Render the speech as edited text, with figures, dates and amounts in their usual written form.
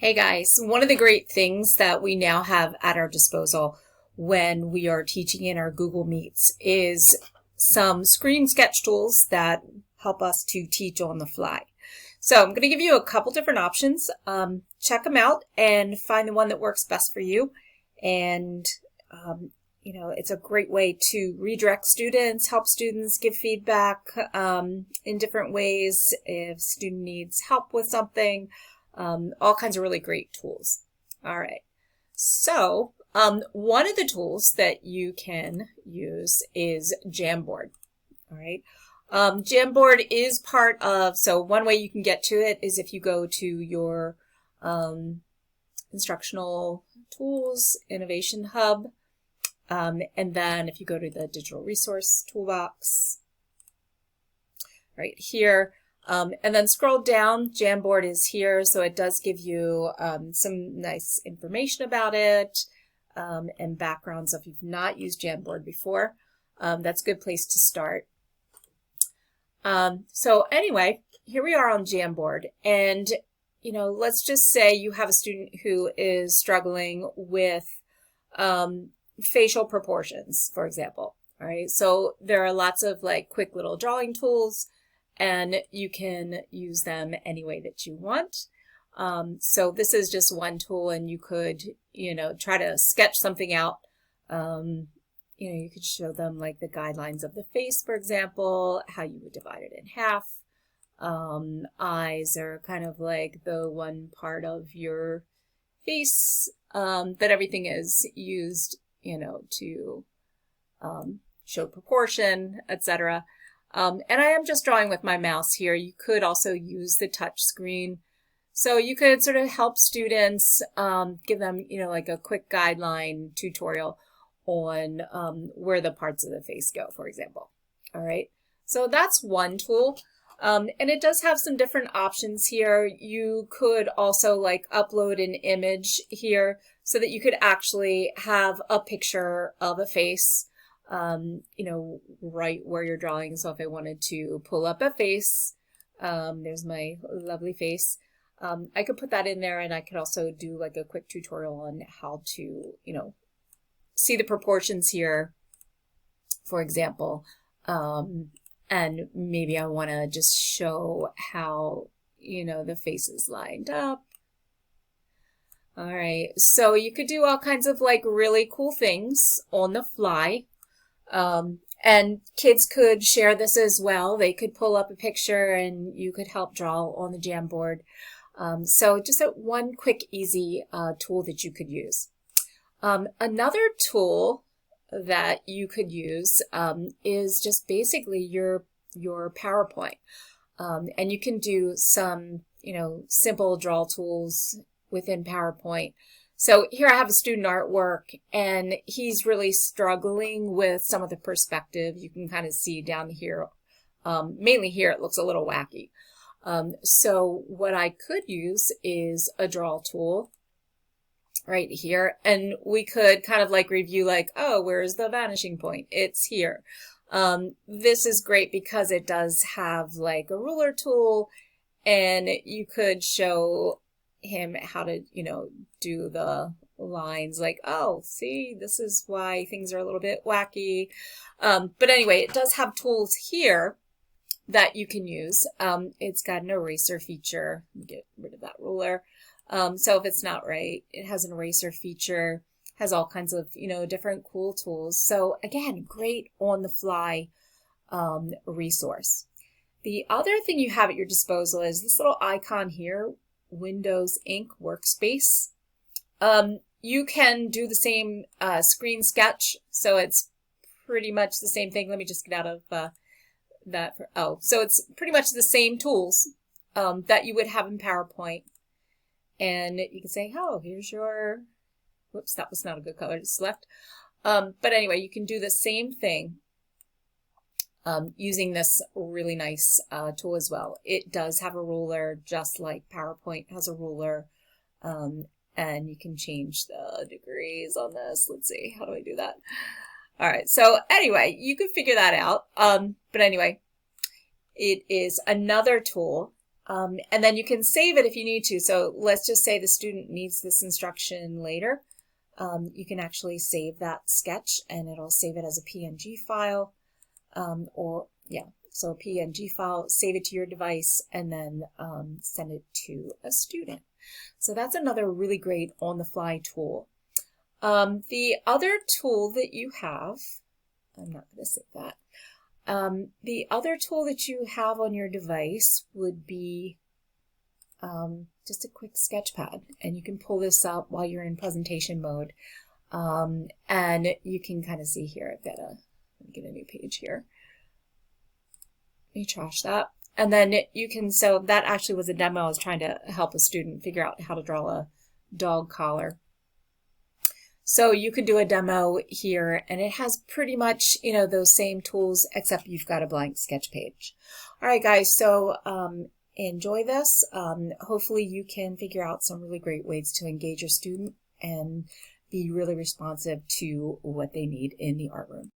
Hey guys, one of the great things that we now have at our disposal when we are teaching in our Google Meets is some screen sketch tools that help us to teach on the fly. So I'm going to give you a couple different options. Check them out and find the one that works best for you. And, it's a great way to redirect students, help students, give feedback in different ways if a student needs help with something. All kinds of really great tools. All right. So one of the tools that you can use is Jamboard. All right. Jamboard is part of, so one way you can get to it is if you go to your instructional tools innovation hub. And then if you go to the digital resource toolbox right here, and then scroll down, Jamboard is here, so it does give you some nice information about it and backgrounds if you've not used Jamboard before. That's a good place to start. So anyway, here we are on Jamboard, and let's just say you have a student who is struggling with facial proportions, for example. All right, so there are lots of quick little drawing tools, and you can use them any way that you want. So this is just one tool, and you could, try to sketch something out. You could show them the guidelines of the face, for example, how you would divide it in half. Eyes are kind of like the one part of your face that everything is used, to show proportion, etc. And I am just drawing with my mouse here. You could also use the touch screen. So you could sort of help students, give them, a quick guideline tutorial on where the parts of the face go, for example. All right. So that's one tool. And it does have some different options here. You could also upload an image here so that you could actually have a picture of a face right where you're drawing. So if I wanted to pull up a face, there's my lovely face. I could put that in there, and I could also do a quick tutorial on how to, see the proportions here, for example. And maybe I want to just show how, the face is lined up. All right, so you could do all kinds of really cool things on the fly. And kids could share this as well. They could pull up a picture and you could help draw on the Jamboard. So just one quick, easy tool that you could use. Another tool that you could use is just basically your PowerPoint. And you can do some, simple draw tools within PowerPoint. So here I have a student artwork, and he's really struggling with some of the perspective. You can kind of see down here, mainly here, it looks a little wacky. So what I could use is a draw tool right here, and we could kind of review oh, where's the vanishing point? It's here. This is great because it does have a ruler tool, and you could show him how to, do the lines oh, see, this is why things are a little bit wacky. But anyway, it does have tools here that you can use. It's got an eraser feature. Get rid of that ruler. So if it's not right, it has an eraser feature, has all kinds of, different cool tools. So again, great on the fly resource. The other thing you have at your disposal is this little icon here, Windows Ink Workspace. You can do the same screen sketch, so it's pretty much the same thing. Let me just get out of that. So it's pretty much the same tools that you would have in PowerPoint. And you can say, oh, here's your, whoops, that was not a good color to select. But anyway, you can do the same thing using this really nice tool as well. It does have a ruler, just like PowerPoint has a ruler. And you can change the degrees on this. Let's see, how do I do that? All right, so anyway, you can figure that out. But anyway, it is another tool And then you can save it if you need to. So let's just say the student needs this instruction later. You can actually save that sketch and it'll save it as a PNG file, so a PNG file, save it to your device, and then send it to a student. So that's another really great on-the-fly tool. The other tool that you have, I'm not going to save that. The other tool that you have on your device would be just a quick sketch pad, and you can pull this up while you're in presentation mode. And you can kind of see here, let me get a new page here. Let me trash that. And then you can, so that actually was a demo. I was trying to help a student figure out how to draw a dog collar. So you could do a demo here, and it has pretty much, those same tools, except you've got a blank sketch page. All right, guys, so enjoy this. Hopefully you can figure out some really great ways to engage your student and be really responsive to what they need in the art room.